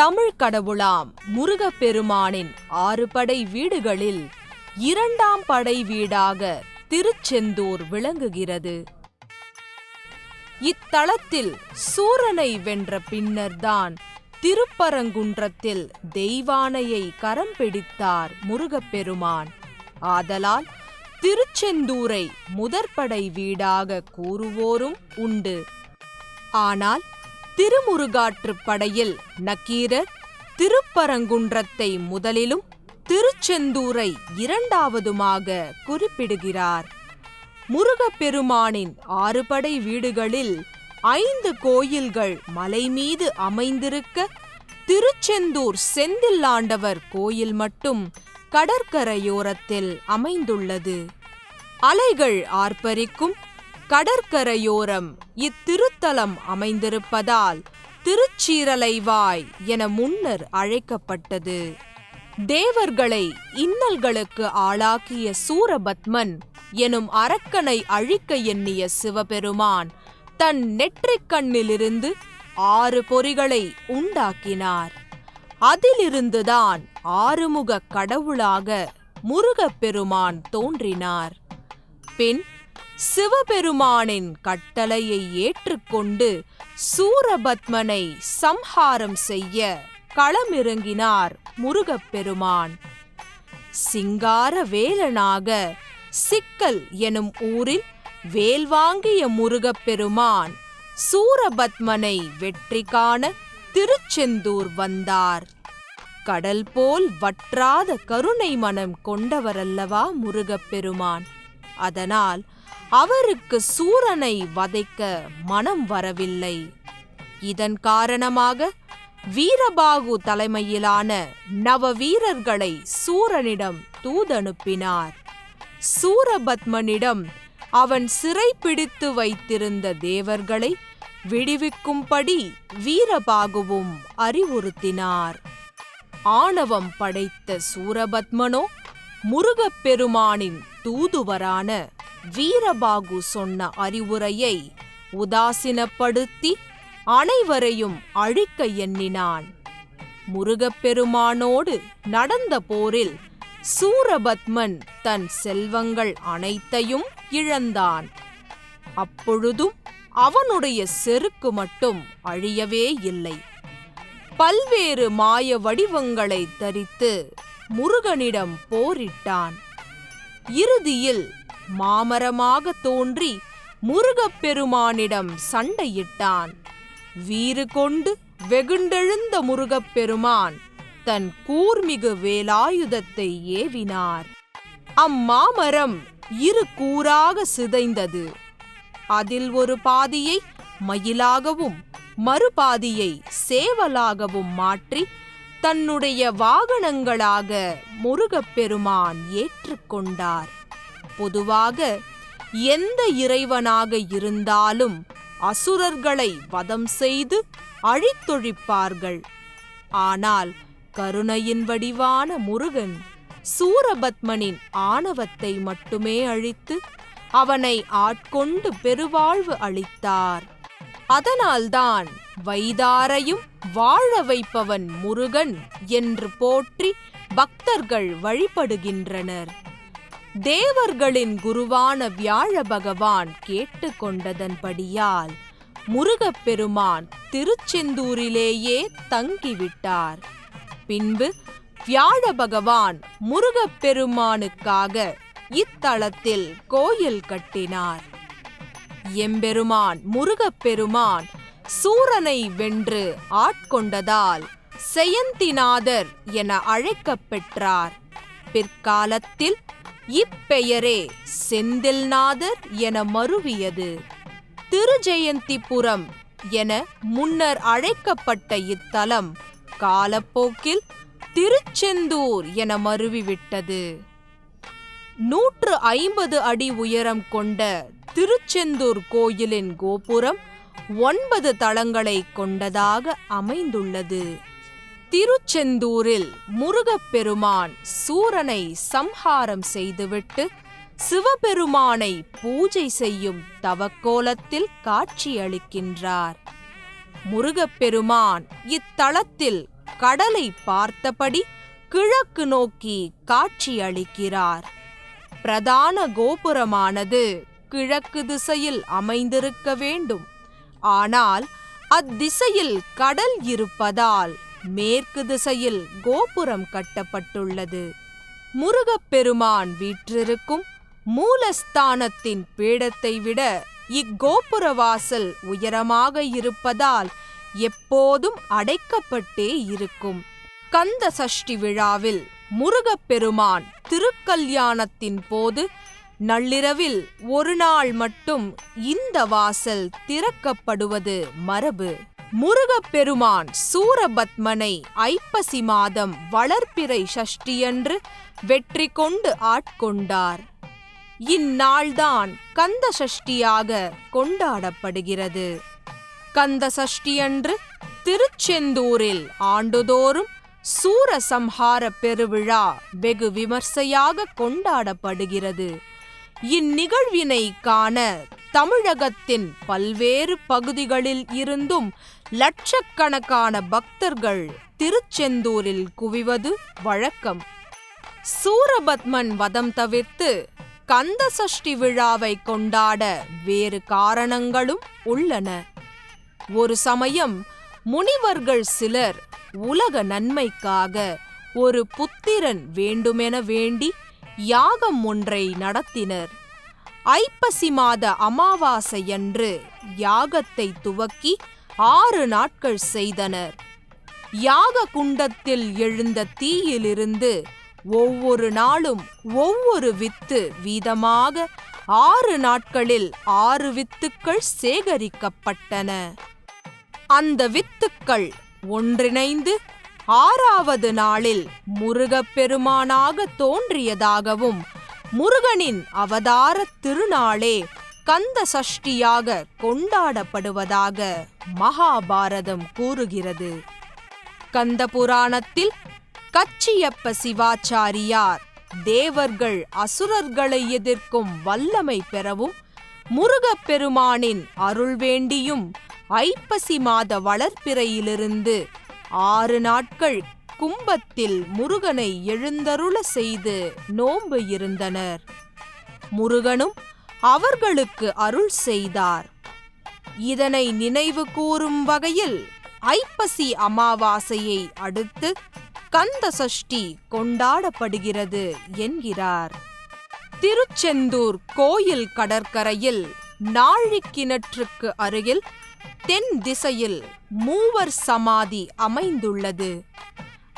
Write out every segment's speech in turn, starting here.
தமிழ் கடவுளாம் முருகப்பெருமானின் 6 படை வீடுகளில் 2ஆம் படை வீடாக திருச்செந்தூர் விளங்குகிறது. இத்தலத்தில் சூரனை வென்ற பின்னர்தான் திருப்பரங்குன்றத்தில் தெய்வானையை கரம் பிடித்தார் முருகப்பெருமான். ஆதலால் திருச்செந்தூரை முதற்படை வீடாக கூறுவோரும் உண்டு. ஆனால் திருமுருகாற்றுப் படையில் நக்கீரர் திருப்பரங்குன்றத்தை முதலிலும் திருச்செந்தூரை 2ஆவதுமாக குறிப்பிடுகிறார். முருகப்பெருமானின் 6 படை வீடுகளில் 5 கோயில்கள் மலை மீது அமைந்திருக்க, திருச்செந்தூர் செந்தில்லாண்டவர் கோயில் மட்டும் கடற்கரையோரத்தில் அமைந்துள்ளது. அலைகள் ஆர்ப்பரிக்கும் கடற்கரையோரம் இத்திருத்தலம் அமைந்திருப்பதால் திருச்சீரலைவாய் என முன்னர் அழைக்கப்பட்டது. தேவர்களை இன்னல்களுக்கு ஆளாக்கிய சூரபத்மன் எனும் அரக்கனை அழிக்க எண்ணிய சிவபெருமான் தன் நெற்றிக் கண்ணிலிருந்து 6 பொறிகளை உண்டாக்கினார். அதிலிருந்துதான் ஆறுமுக கடவுளாக முருகப்பெருமான் தோன்றினார். பின் சிவபெருமானின் கட்டளையை ஏற்றுக்கொண்டு சூரபத்மனை சம்ஹாரம் செய்ய களமிறங்கினார் முருகப்பெருமான். சிங்கார வேலனாக சிக்கல் எனும் ஊரில் வேல் வாங்கிய முருகப்பெருமான் சூரபத்மனை வெற்றி காண திருச்செந்தூர் வந்தார். கடல் போல் வற்றாத கருணை மனம் கொண்டவரல்லவா முருகப்பெருமான். அதனால் அவருக்கு சூரனை வதைக்க மனம் வரவில்லை. இதன் காரணமாக வீரபாகு தலைமையிலான நவவீரர்களை சூரனிடம் தூதனுப்பினார். சூரபத்மனிடம் அவன் சிறை பிடித்து வைத்திருந்த தேவர்களை விடுவிக்கும்படி வீரபாகுவும் அறிவுறுத்தினார். ஆணவம் படைத்த சூரபத்மனோ முருகப்பெருமானின் தூதுவரான வீரபாகு சொன்ன அறிவுரையை உதாசீனப்படுத்தி அனைவரையும் அழிக்க எண்ணினான். முருகப்பெருமானோடு நடந்த போரில் சூரபத்மன் தன் செல்வங்கள் அனைத்தையும் இழந்தான். அப்பொழுதும் அவனுடைய செருக்கு மட்டும் அழியவே இல்லை. பல்வேறு மாய வடிவங்களை தரித்து முருகனிடம் போரிட்டான். இறுதியில் மாமரமாக தோன்றி முருகப்பெருமானிடம் சண்டையிட்டான். வீறு கொண்டு வெகுண்டெழுந்த முருகப்பெருமான் தன் கூர்மிகு வேலாயுதத்தை ஏவினார். அம்மாமரம் 2 கூறாக சிதைந்தது. அதில் ஒரு பாதியை மயிலாகவும் மறுபாதியை சேவலாகவும் மாற்றி தன்னுடைய வாகனங்களாக முருகப்பெருமான் ஏற்றுக்கொண்டார். பொதுவாக எந்த இறைவனாக இருந்தாலும் அசுரர்களை வதம் செய்து அழித்தொழிப்பார்கள். ஆனால் கருணையின் வடிவான முருகன் சூரபத்மனின் ஆணவத்தை மட்டுமே அழித்து அவனை ஆட்கொண்டு பெருவாழ்வு அளித்தார். அதனால்தான் வைதாரையும் வாழ வைப்பவன் முருகன் என்று போற்றி பக்தர்கள் வழிபடுகின்றனர். தேவர்களின் குருவான வியாழ பகவான் கேட்டுக்கொண்டதன்படியால் முருகப்பெருமான் திருச்செந்தூரிலேயே தங்கிவிட்டார். பின்பு வியாழ பகவான் முருகப்பெருமானுக்காக இத்தலத்தில் கோயில் கட்டினார். எம்பெருமான் முருகப்பெருமான் சூரனை வென்று ஆட்கொண்டதால் செயந்திநாதர் என அழைக்கப் பெற்றார். பிற்காலத்தில் இப்பெயரே செந்தில்நாதர் என மருவியது. திருஜெயந்திபுரம் என முன்னர் அழைக்கப்பட்ட இத்தலம் காலப்போக்கில் திருச்செந்தூர் என மருவிவிட்டது. 150 அடி உயரம் கொண்ட திருச்செந்தூர் கோயிலின் கோபுரம் 9 தளங்களை கொண்டதாக அமைந்துள்ளது. திருச்செந்தூரில் முருகப்பெருமான் சூரனை சம்ஹாரம் செய்துவிட்டு சிவபெருமானை பூஜை செய்யும் தவக்கோலத்தில் காட்சியளிக்கின்றார். முருகப்பெருமான் இத்தலத்தில் கடலை பார்த்தபடி கிழக்கு நோக்கி காட்சியளிக்கிறார். பிரதான கோபுரமானது கிழக்கு திசையில் அமைந்திருக்க வேண்டும். ஆனால் அத்திசையில் கடல் இருப்பதால் மேற்கு திசையில் கோபுரம் கட்டப்பட்டுள்ளது. முருகப்பெருமான் வீற்றிருக்கும் மூலஸ்தானத்தின் பீடத்தை விட இக்கோபுர வாசல் உயரமாக இருப்பதால் எப்போதும் அடைக்கப்பட்டே இருக்கும். கந்த சஷ்டி விழாவில் முருகப்பெருமான் திருக்கல்யாணத்தின் போது நள்ளிரவில் ஒரு நாள் மட்டும் இந்த வாசல் திறக்கப்படுவது மரபு. முருகப்பெருமான் சூரபத்மனை ஐப்பசி மாதம் வளர்பிறை சஷ்டியன்று வெற்றி கொண்டு ஆட்கொண்டார். இந்நாள்தான் கந்த சஷ்டியாக கொண்டாடப்படுகிறது. கந்த சஷ்டியன்று திருச்செந்தூரில் ஆண்டுதோறும் சூரசம்ஹார பெருவிழா வெகு விமர்சையாக கொண்டாடப்படுகிறது. இந்நிகழ்வினை காண தமிழகத்தின் பல்வேறு பகுதிகளில் இருந்தும் லட்சக்கணக்கான பக்தர்கள் திருச்செந்தூரில் குவிவது வழக்கம். சூரபத்மன் வதம் தவிர்த்து கந்த சஷ்டி விழாவை கொண்டாட வேறு காரணங்களும் உள்ளன. ஒரு சமயம் முனிவர்கள் சிலர் உலக நன்மைக்காக ஒரு புத்திரன் வேண்டுமென வேண்டி யாகம் ஒன்றை நடத்தினர். ஐப்பசி மாத அமாவாசையன்று யாகத்தை துவக்கி 6 நாட்கள் செய்தனர். யாக குண்டத்தில் எழுந்த தீயிலிருந்து ஒவ்வொரு நாளும் ஒவ்வொரு வித்து வீதமாக 6 நாட்களில் 6 வித்துக்கள் சேகரிக்கப்பட்டன. அந்த வித்துக்கள் ஒன்றிணைந்து 6வது நாளில் முருகப்பெருமானாக தோன்றியதாகவும் முருகனின் அவதார திருநாளே கந்த சஷ்டியாக கொண்டாடப்படுவதாக மகாபாரதம் கூறுகிறது. கந்த புராணத்தில் கச்சியப்ப சிவாச்சாரியார் தேவர்கள் அசுரர்களை எதிர்க்கும் வல்லமை பெறவும் முருகப்பெருமானின் அருள் வேண்டியும் ஐப்பசி மாத வளர்பிறையிலிருந்து 6 நாட்கள் கும்பத்தில் முருகனை எழுந்தருள செய்து நோன்பு இருந்தனர். முருகனும் அவர்களுக்கு அருள் செய்தார். இதனை நினைவு கூறும் வகையில் ஐப்பசி அமாவாசையை அடுத்து கந்த சஷ்டி கொண்டாடப்படுகிறது என்கிறார். திருச்செந்தூர் கோயில் கடற்கரையில் நாழிக்கிணற்றுக்கு அருகில் தென் திசையில் மூவர் சமாதி அமைந்துள்ளது.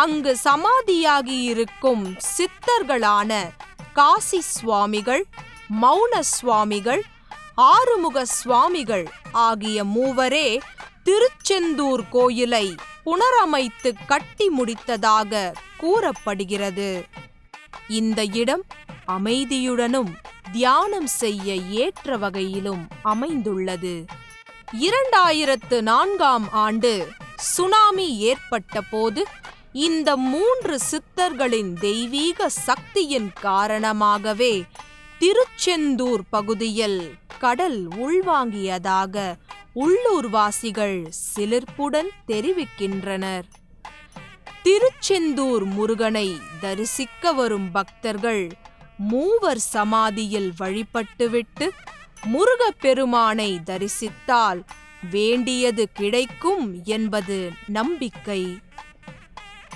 அங்கு சமாதியாகியிருக்கும் சித்தர்களான காசி சுவாமிகள், மௌன சுவாமிகள், ஆறுமுக சுவாமிகள் ஆகிய மூவரே திருச்செந்தூர் கோயிலை புனரமைத்து கட்டி முடித்ததாக கூறப்படுகிறது. இந்த இடம் அமைதியுடனும் தியானம் செய்ய ஏற்ற வகையிலும் அமைந்துள்ளது. 2004ஆம் ஆண்டு சுனாமி ஏற்பட்ட போது இந்த 3 சித்தர்களின் தெய்வீக சக்தியின் காரணமாகவே திருச்செந்தூர் பகுதியில் கடல் உள்வாங்கியதாக உள்ளூர்வாசிகள் சிலிர்ப்புடன் தெரிவிக்கின்றனர். திருச்செந்தூர் முருகனை தரிசிக்க வரும் பக்தர்கள் மூவர் சமாதியில் வழிபட்டுவிட்டு முருகப்பெருமானை தரிசித்தால் வேண்டியது கிடைக்கும் என்பது நம்பிக்கை.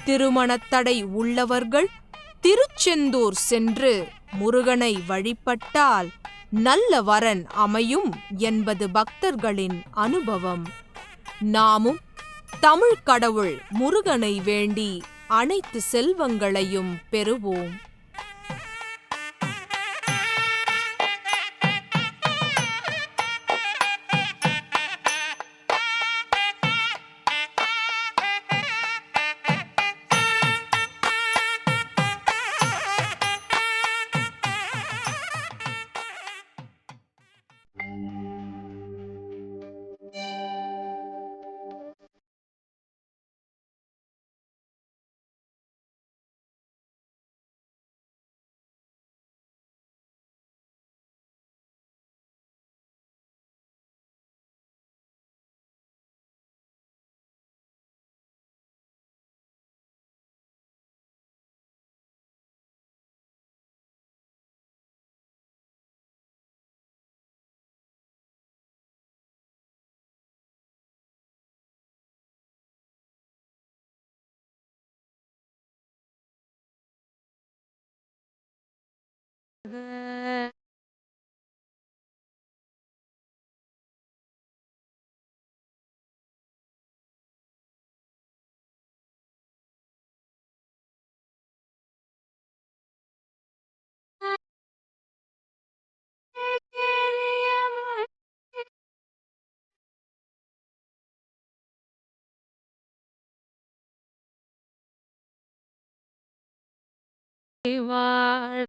திருமணத்தடை உள்ளவர்கள் திருச்செந்தூர் சென்று முருகனை வழிபட்டால் நல்ல வரன் அமையும் என்பது பக்தர்களின் அனுபவம். நாமும் தமிழ் கடவுள் முருகனை வேண்டி அனைத்து செல்வங்களையும் பெறுவோம். வாழ்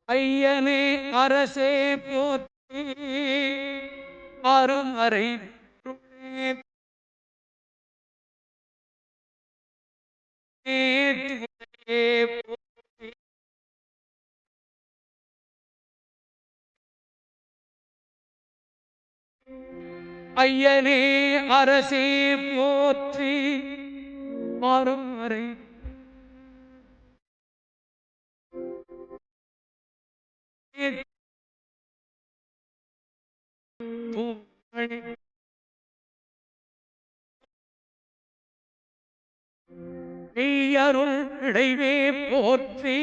ஐயனே அரசே போற்றி அருமறை ஐயனே அரசே போற்றி அருமறை மெய்யருள் இடைவே போற்றி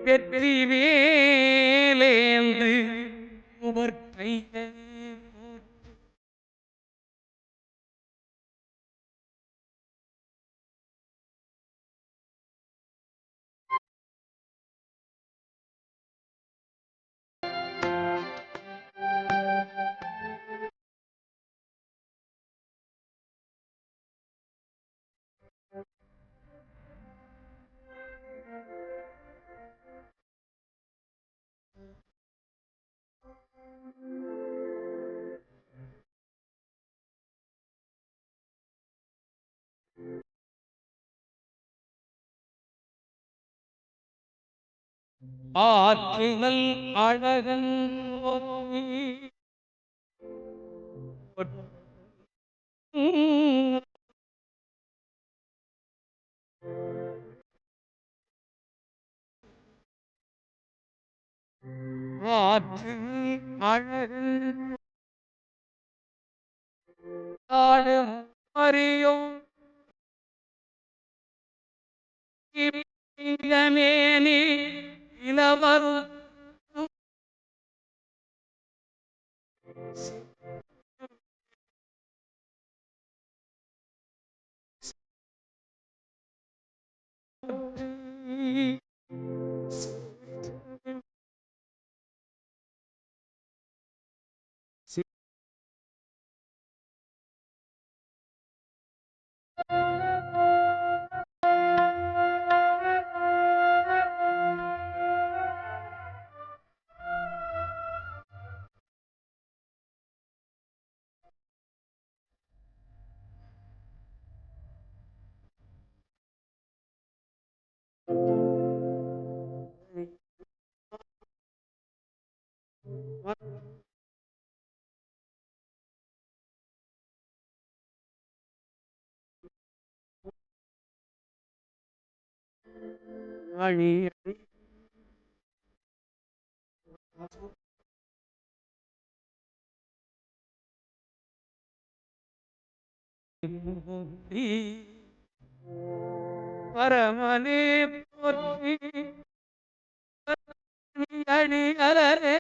வெற்றி வேலேந்து உமர் கைய ஆற்றினல் அழகன் ஆற்று அழகன் அறியும் மேனி இளவரும் வழி போற்றி பரமனே போற்றி அடிகளரே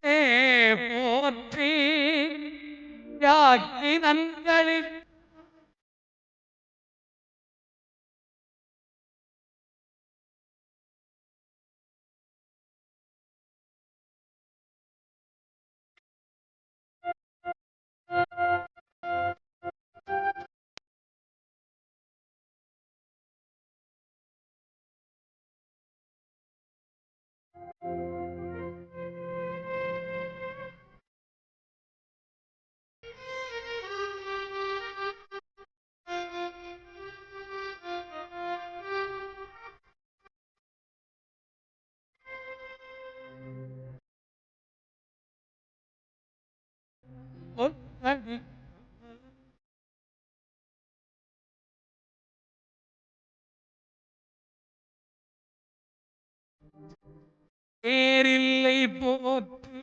போற்றி யாக்கி நன்களில் பொன்னடி பேரில்லை போற்றி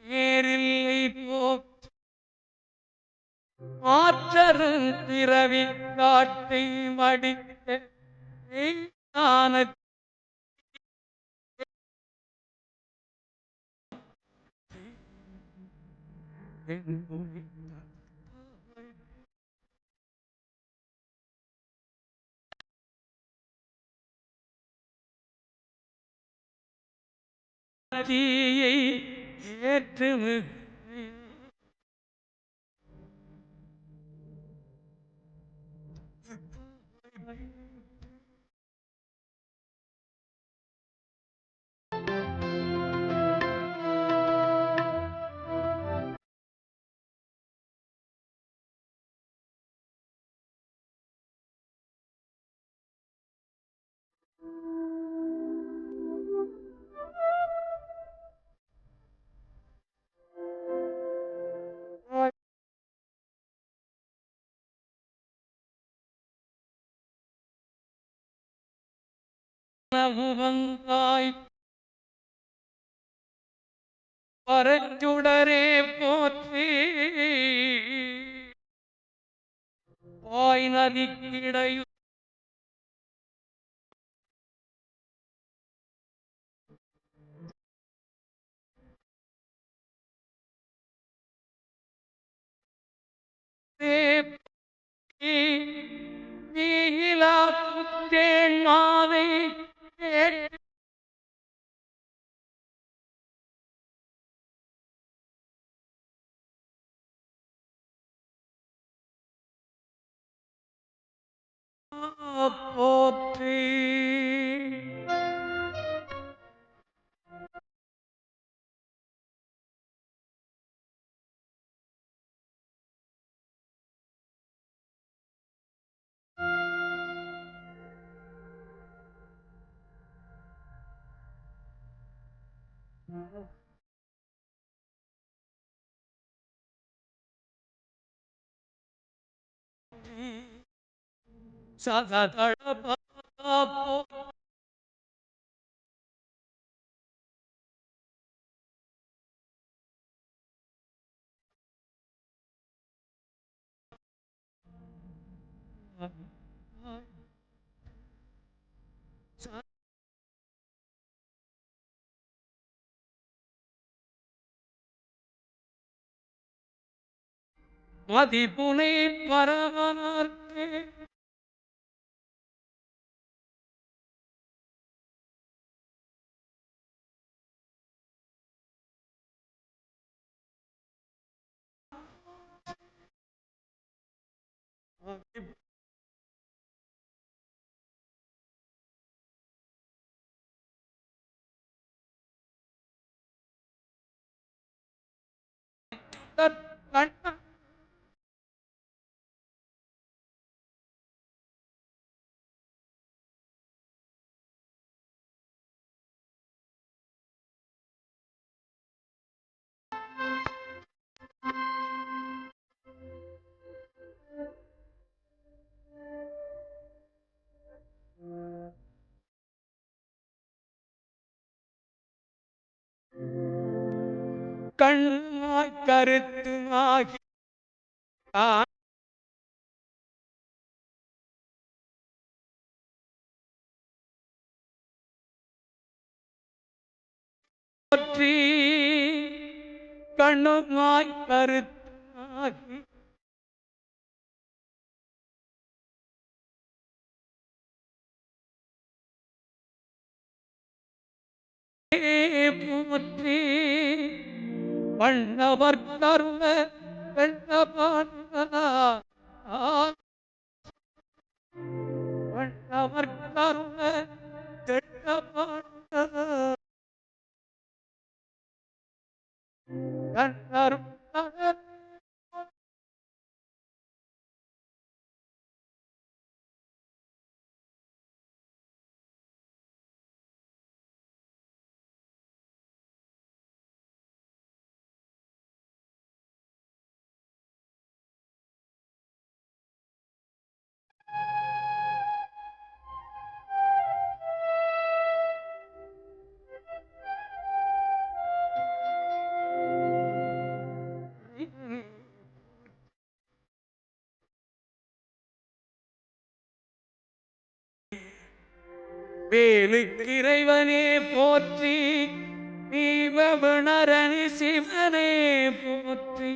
பேரில்லை போற்றி ஆற்றரு பிறவி காட்டை மடித்த ஞான தீயை ஏற்று வந்தாய் பரச்சுடரே போற்றி வாய் நதிக்கிடையு நீலா தேன்மாவை போற்றி சததள மதிப்புனை பரவனார்க்கு கண்ண கண்ணாய் கருத்துமாகி போற்றி கண்ணுமாய் கருத்தாகி போற்றி வண்ணவர் கருவ வண்ணவர் கருவ கண்ணரும் வேலுக்கு இறைவனே போற்றி தீபணரணி சிவனே போற்றி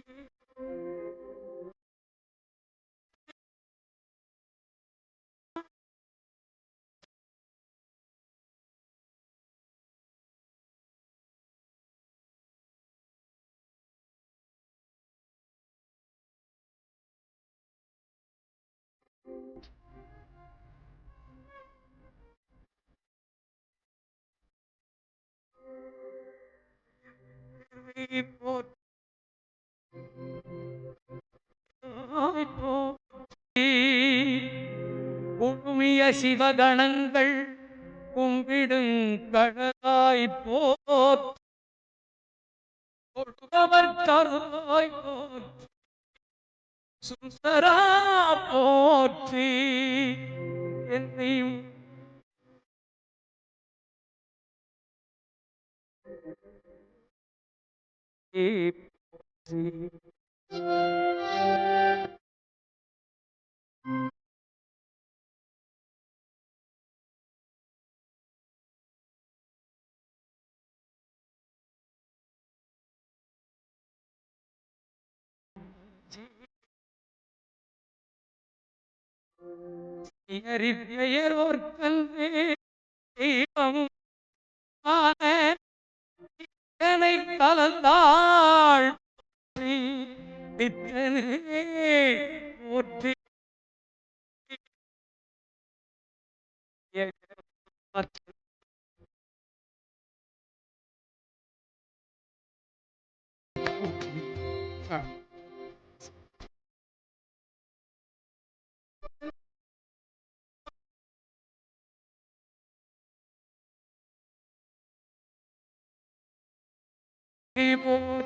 குழுமிய சிவகணங்கள் கும்பிடும் கழகாய் போற்றுவர் தருவாய் சுந்தரா போற்றி என்னையும் பெயரோர் கல்வே தெய்வமும் கலந்தாள் நித்தனே போற்றி போற்றி